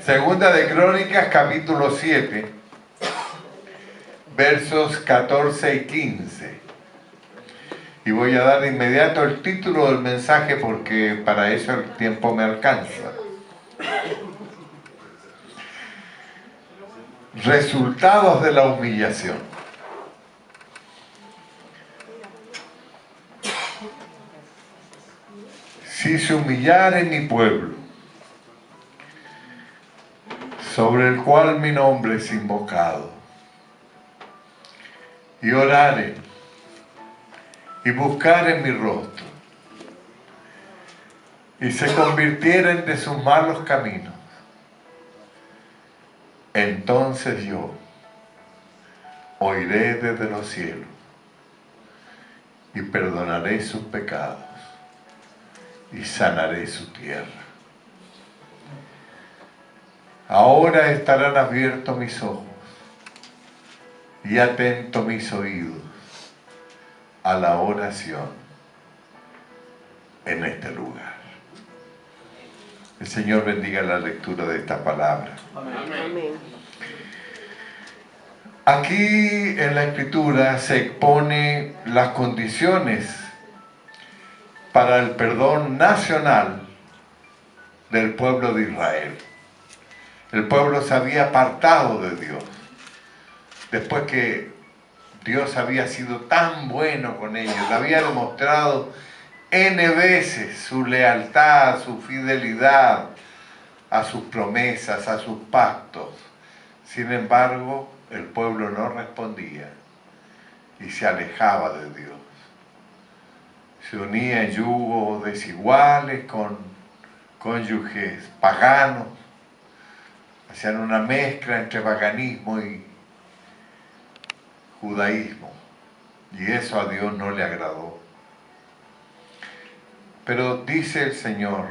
Segunda de Crónicas, capítulo 7, versos 14 y 15. Y voy a dar de inmediato el título del mensaje porque para eso el tiempo me alcanza. Resultados de la humillación. Si se humillare mi pueblo, sobre el cual mi nombre es invocado, y orare, y buscare mi rostro, y se convirtieren de sus malos caminos, entonces yo oiré desde los cielos, y perdonaré sus pecados, y sanaré su tierra. Ahora estarán abiertos mis ojos, y atentos mis oídos a la oración en este lugar. El Señor bendiga la lectura de esta palabra. Amén. Aquí en la Escritura se expone las condiciones para el perdón nacional del pueblo de Israel. El pueblo se había apartado de Dios. Después que Dios había sido tan bueno con ellos, le había demostrado N veces su lealtad, su fidelidad a sus promesas, a sus pactos. Sin embargo, el pueblo no respondía y se alejaba de Dios. Se unía en yugos desiguales con cónyuges paganos, hacían una mezcla entre paganismo y judaísmo, y eso a Dios no le agradó. Pero dice el Señor,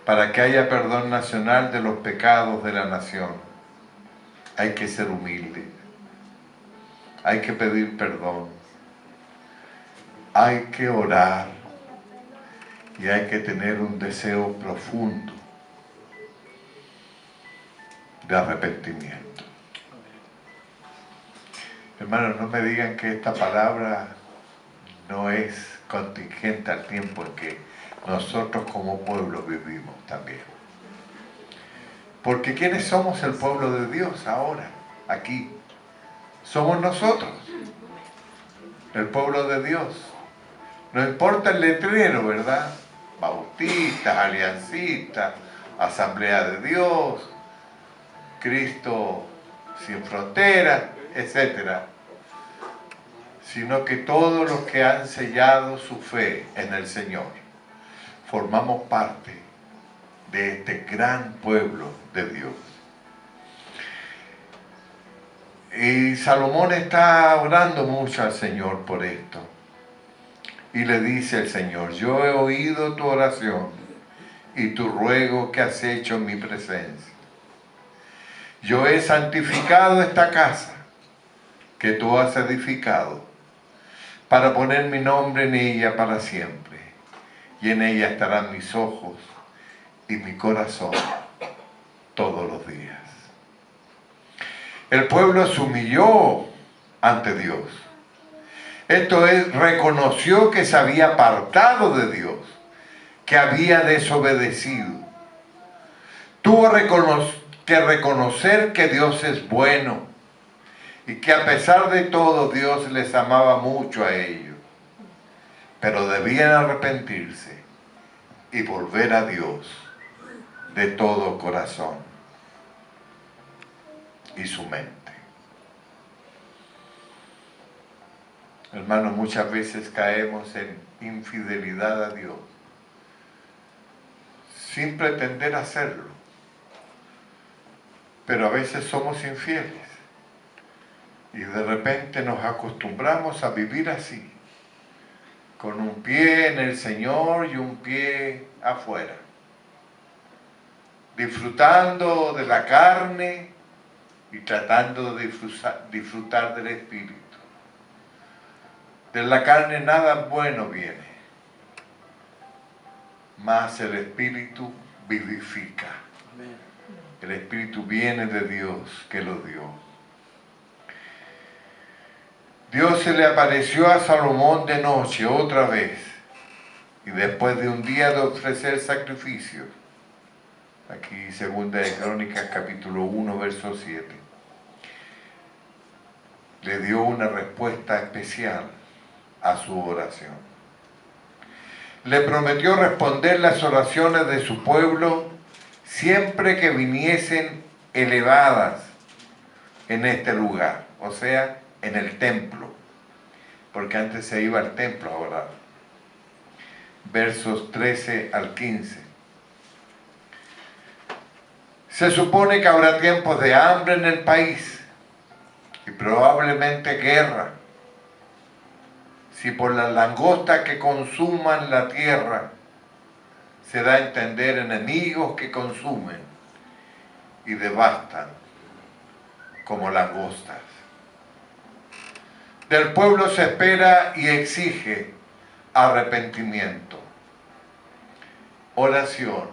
para que haya perdón nacional de los pecados de la nación, hay que ser humilde, hay que pedir perdón, hay que orar y hay que tener un deseo profundo de arrepentimiento. Hermanos, no me digan que esta palabra no es contingente al tiempo en que nosotros como pueblo vivimos también. Porque ¿quiénes somos el pueblo de Dios ahora, aquí? Somos nosotros, el pueblo de Dios. No importa el letrero, ¿verdad? Bautistas, aliancistas, Asamblea de Dios, Cristo sin fronteras, etc. Sino que todos los que han sellado su fe en el Señor formamos parte de este gran pueblo de Dios. Y Salomón está orando mucho al Señor por esto. Y le dice el Señor, yo he oído tu oración y tu ruego que has hecho en mi presencia. Yo he santificado esta casa que tú has edificado para poner mi nombre en ella para siempre. Y en ella estarán mis ojos y mi corazón todos los días. El pueblo se humilló ante Dios. Esto es, reconoció que se había apartado de Dios, que había desobedecido. Tuvo que reconocer que Dios es bueno y que a pesar de todo Dios les amaba mucho a ellos. Pero debían arrepentirse y volver a Dios de todo corazón y su mente. Hermanos, muchas veces caemos en infidelidad a Dios sin pretender hacerlo, pero a veces somos infieles y de repente nos acostumbramos a vivir así, con un pie en el Señor y un pie afuera, disfrutando de la carne y tratando de disfrutar del Espíritu. De la carne nada bueno viene, mas el Espíritu vivifica. El Espíritu viene de Dios que lo dio. Dios se le apareció a Salomón de noche otra vez, y después de un día de ofrecer sacrificios, aquí segunda de Crónicas capítulo 1 verso 7, le dio una respuesta especial a su oración. Le prometió responder las oraciones de su pueblo siempre que viniesen elevadas en este lugar, o sea, en el templo, porque antes se iba al templo a orar. Versos 13 al 15. Se supone que habrá tiempos de hambre en el país y probablemente guerra. Si por las langostas que consuman la tierra se da a entender enemigos que consumen y devastan como langostas. Del pueblo se espera y exige arrepentimiento, oración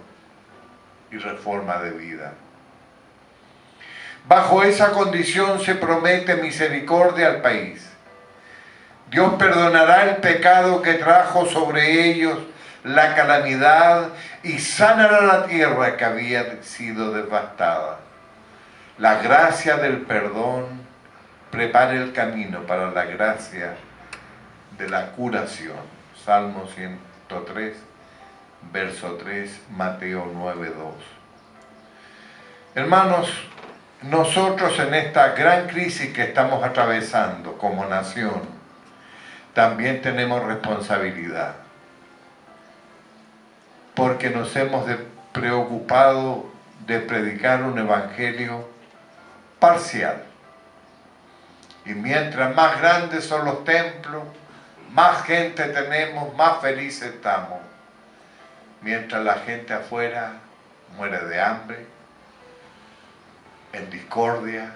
y reforma de vida. Bajo esa condición se promete misericordia al país. Dios perdonará el pecado que trajo sobre ellos la calamidad y sanará la tierra que había sido devastada. La gracia del perdón prepara el camino para la gracia de la curación. Salmo 103, verso 3, Mateo 9, 2. Hermanos, nosotros en esta gran crisis que estamos atravesando como nación, también tenemos responsabilidad, porque nos hemos preocupado de predicar un evangelio parcial. Y mientras más grandes son los templos, más gente tenemos, más felices estamos. Mientras la gente afuera muere de hambre, en discordia,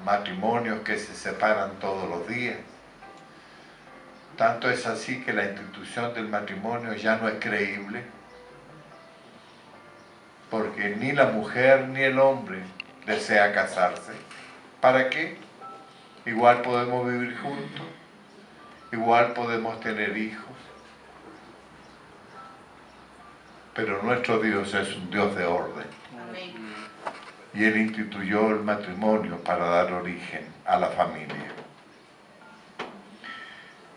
matrimonios que se separan todos los días. Tanto es así que la institución del matrimonio ya no es creíble, porque ni la mujer ni el hombre desea casarse. ¿Para qué? Igual podemos vivir juntos, igual podemos tener hijos, pero nuestro Dios es un Dios de orden. Amén. Y Él instituyó el matrimonio para dar origen a la familia.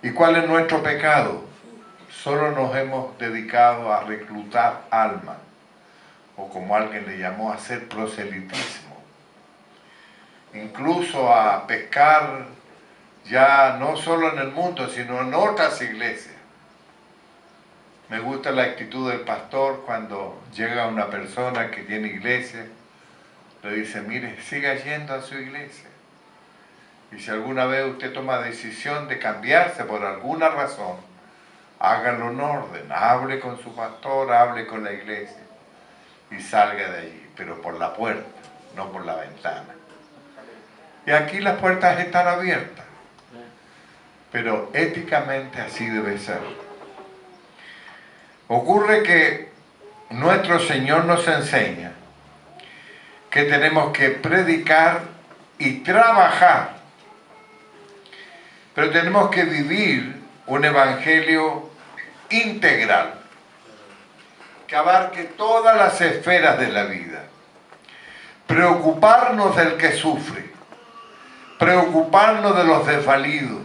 ¿Y cuál es nuestro pecado? Solo nos hemos dedicado a reclutar almas, o como alguien le llamó, a hacer proselitismo. Incluso a pescar ya no solo en el mundo, sino en otras iglesias. Me gusta la actitud del pastor cuando llega una persona que tiene iglesia, le dice, mire, siga yendo a su iglesia. Y si alguna vez usted toma decisión de cambiarse por alguna razón, hágalo en orden, hable con su pastor, hable con la iglesia y salga de allí, pero por la puerta, no por la ventana. Y aquí las puertas están abiertas, pero éticamente así debe ser. Ocurre que nuestro Señor nos enseña que tenemos que predicar y trabajar, pero tenemos que vivir un evangelio integral que abarque todas las esferas de la vida. Preocuparnos del que sufre, preocuparnos de los desvalidos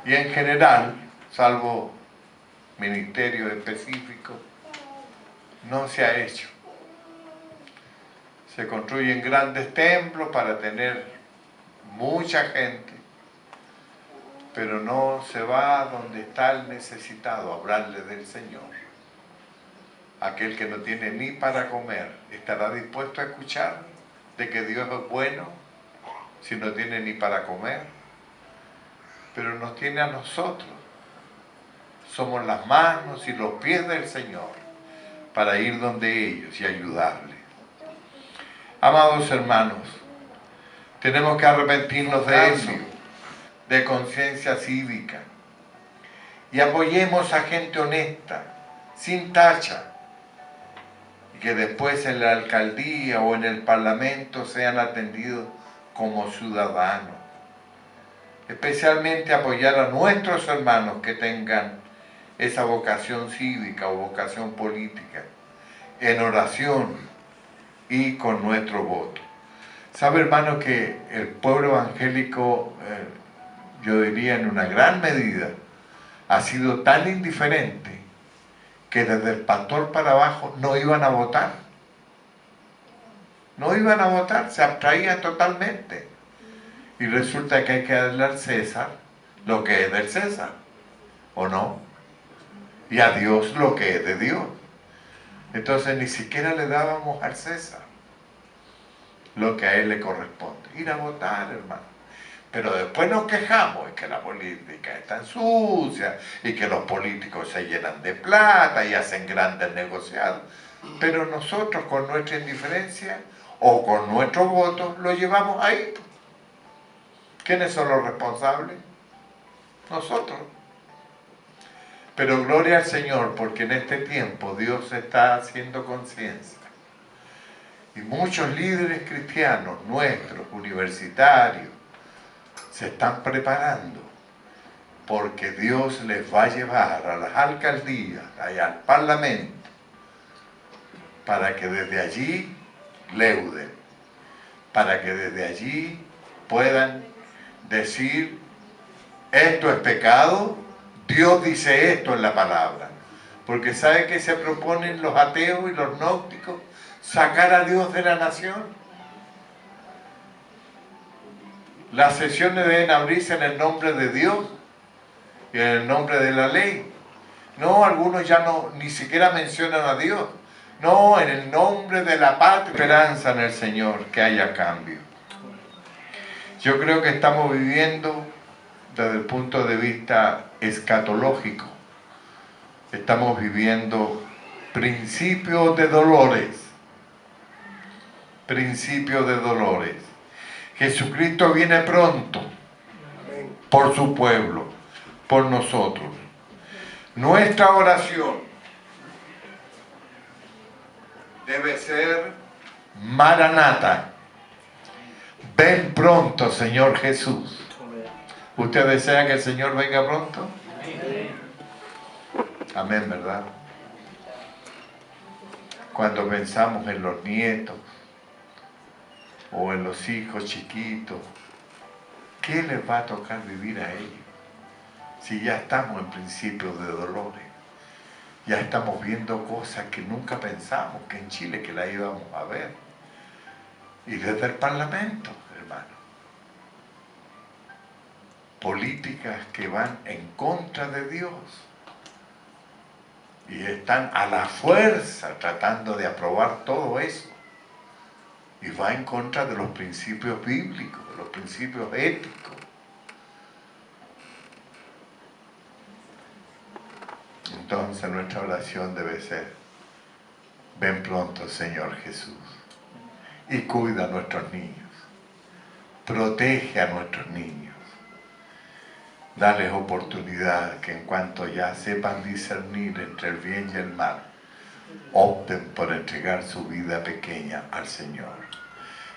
y en general, salvo ministerios específicos, no se ha hecho. Se construyen grandes templos para tener mucha gente, pero no se va donde está el necesitado a hablarle del Señor. Aquel que no tiene ni para comer, ¿estará dispuesto a escuchar de que Dios es bueno si no tiene ni para comer? Pero nos tiene a nosotros. Somos las manos y los pies del Señor para ir donde ellos y ayudarles. Amados hermanos, tenemos que arrepentirnos de eso, de conciencia cívica, y apoyemos a gente honesta, sin tacha, y que después en la alcaldía o en el parlamento sean atendidos como ciudadanos. Especialmente apoyar a nuestros hermanos que tengan esa vocación cívica o vocación política, en oración y con nuestro voto. Sabe, hermano, que el pueblo evangélico, yo diría en una gran medida, ha sido tan indiferente que desde el pastor para abajo no iban a votar. No iban a votar, se abstraían totalmente. Y resulta que hay que darle al César lo que es del César, ¿o no? Y a Dios lo que es de Dios. Entonces ni siquiera le dábamos al César lo que a él le corresponde. Ir a votar, hermano. Pero después nos quejamos de que la política es tan sucia y que los políticos se llenan de plata y hacen grandes negociados. Pero nosotros con nuestra indiferencia o con nuestros votos lo llevamos ahí. ¿Quiénes son los responsables? Nosotros. Pero gloria al Señor, porque en este tiempo Dios está haciendo conciencia. Y muchos líderes cristianos nuestros, universitarios, se están preparando porque Dios les va a llevar a las alcaldías, al parlamento, para que desde allí leuden, para que desde allí puedan decir, esto es pecado, Dios dice esto en la palabra. Porque ¿sabe qué se proponen los ateos y los gnósticos? Sacar a Dios de la nación. Las sesiones deben abrirse en el nombre de Dios y en el nombre de la ley. No, algunos ya no, ni siquiera mencionan a Dios. No, en el nombre de la patria. Esperanza en el Señor, que haya cambio. Yo creo que estamos viviendo desde el punto de vista escatológico. Estamos viviendo principios de dolores. Principios de dolores. Jesucristo viene pronto por su pueblo, por nosotros. Nuestra oración debe ser Maranata. Ven pronto, Señor Jesús. ¿Usted desea que el Señor venga pronto? Amén, ¿verdad? Cuando pensamos en los nietos o en los hijos chiquitos, ¿qué les va a tocar vivir a ellos? Si ya estamos en principios de dolores, ya estamos viendo cosas que nunca pensamos que en Chile que la íbamos a ver. Y desde el Parlamento, hermano, políticas que van en contra de Dios y están a la fuerza tratando de aprobar todo eso. Y va en contra de los principios bíblicos, de los principios éticos. Entonces nuestra oración debe ser, ven pronto, Señor Jesús, y cuida a nuestros niños, protege a nuestros niños, dales oportunidad que en cuanto ya sepan discernir entre el bien y el mal, opten por entregar su vida pequeña al Señor.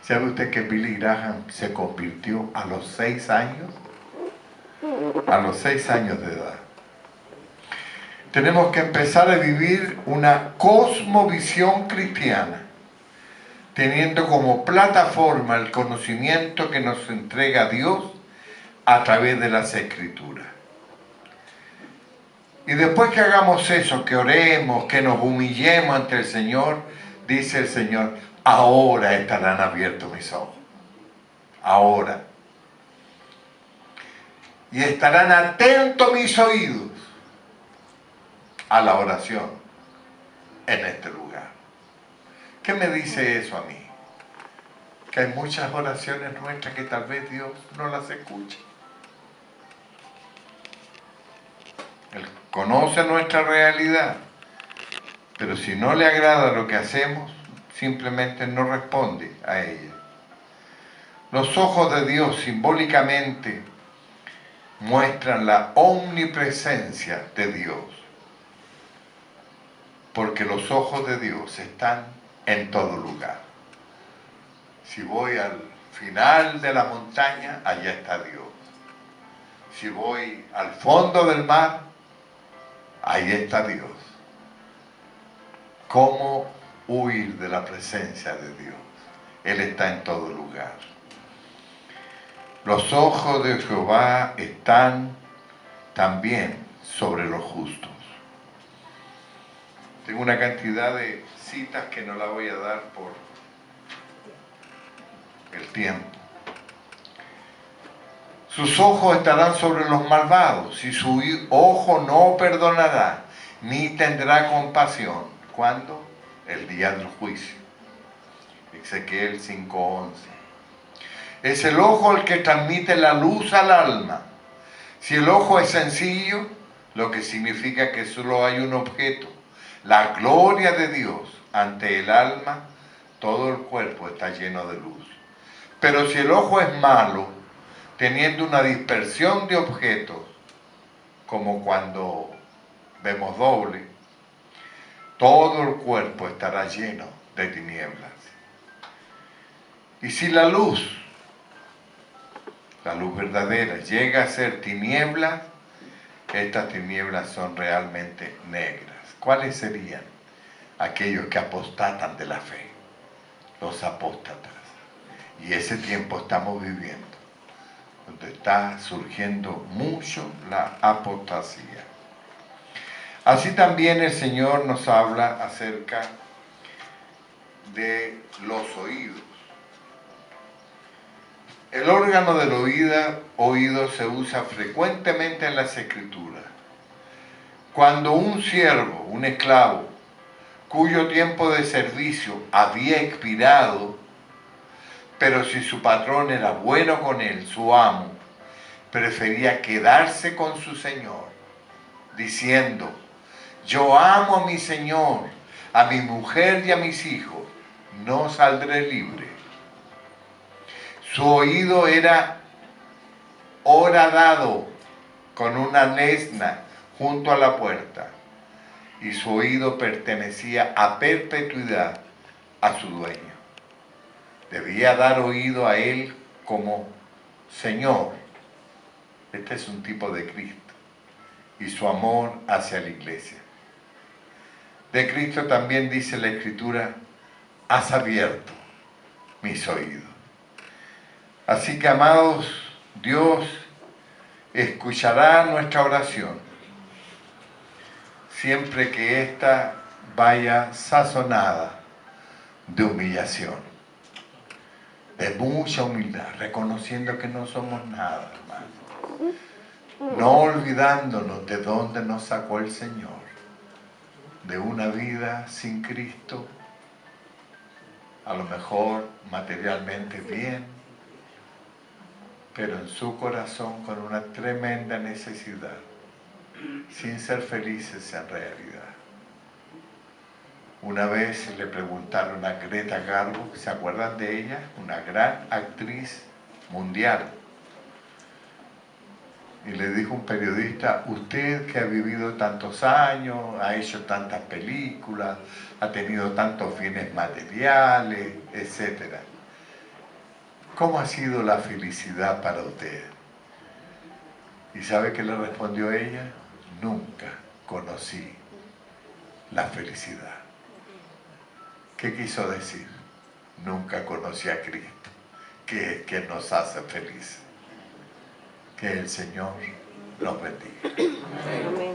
¿Sabe usted que Billy Graham se convirtió a los 6 años? A los 6 años de edad. Tenemos que empezar a vivir una cosmovisión cristiana, teniendo como plataforma el conocimiento que nos entrega Dios a través de las Escrituras. Y después que hagamos eso, que oremos, que nos humillemos ante el Señor, dice el Señor, ahora estarán abiertos mis ojos. Ahora. Y estarán atentos mis oídos a la oración en este lugar. ¿Qué me dice eso a mí? Que hay muchas oraciones nuestras que tal vez Dios no las escuche. Él conoce nuestra realidad, pero si no le agrada lo que hacemos, simplemente no responde a ella. Los ojos de Dios simbólicamente muestran la omnipresencia de Dios. porque los ojos de Dios están en todo lugar. Si voy al final de la montaña, allá está Dios. Si voy al fondo del mar, ahí está Dios. ¿Cómo huir de la presencia de Dios? Él está en todo lugar. Los ojos de Jehová están también sobre los justos. Tengo una cantidad de citas que no la voy a dar por el tiempo. Sus ojos estarán sobre los malvados y su ojo no perdonará, ni tendrá compasión. ¿Cuándo? El día del juicio. Ezequiel 5:11. Es el ojo el que transmite la luz al alma. Si el ojo es sencillo, lo que significa que solo hay un objeto, la gloria de Dios, ante el alma, todo el cuerpo está lleno de luz. Pero si el ojo es malo, teniendo una dispersión de objetos, como cuando vemos doble, todo el cuerpo estará lleno de tinieblas. Y si la luz verdadera llega a ser tinieblas, estas tinieblas son realmente negras. ¿Cuáles serían? Aquellos que apostatan de la fe, los apóstatas. Y ese tiempo estamos viviendo, donde está surgiendo mucho la apostasía. Así también el Señor nos habla acerca de los oídos. El órgano del oído se usa frecuentemente en las Escrituras. Cuando un siervo, un esclavo, cuyo tiempo de servicio había expirado, pero si su patrón era bueno con él, su amo, prefería quedarse con su señor, diciendo: yo amo a mi señor, a mi mujer y a mis hijos, no saldré libre. Su oído era horadado con una lesna junto a la puerta, y su oído pertenecía a perpetuidad a su dueño. Debía dar oído a él como Señor. Este es un tipo de Cristo. Y su amor hacia la iglesia. De Cristo también dice la Escritura: has abierto mis oídos. Así que, amados, Dios escuchará nuestra oración siempre que ésta vaya sazonada de humillación, de mucha humildad, reconociendo que no somos nada, hermano, no olvidándonos de dónde nos sacó el Señor, de una vida sin Cristo, a lo mejor materialmente bien, pero en su corazón con una tremenda necesidad, sin ser felices en realidad. Una vez le preguntaron a Greta Garbo, ¿se acuerdan de ella? Una gran actriz mundial. Y le dijo un periodista: usted que ha vivido tantos años, ha hecho tantas películas, ha tenido tantos bienes materiales, etc. ¿Cómo ha sido la felicidad para usted? ¿Y sabe qué le respondió ella? Nunca conocí la felicidad. ¿Qué quiso decir? Nunca conocí a Cristo, que es quien nos hace felices. Que el Señor los bendiga. Amén.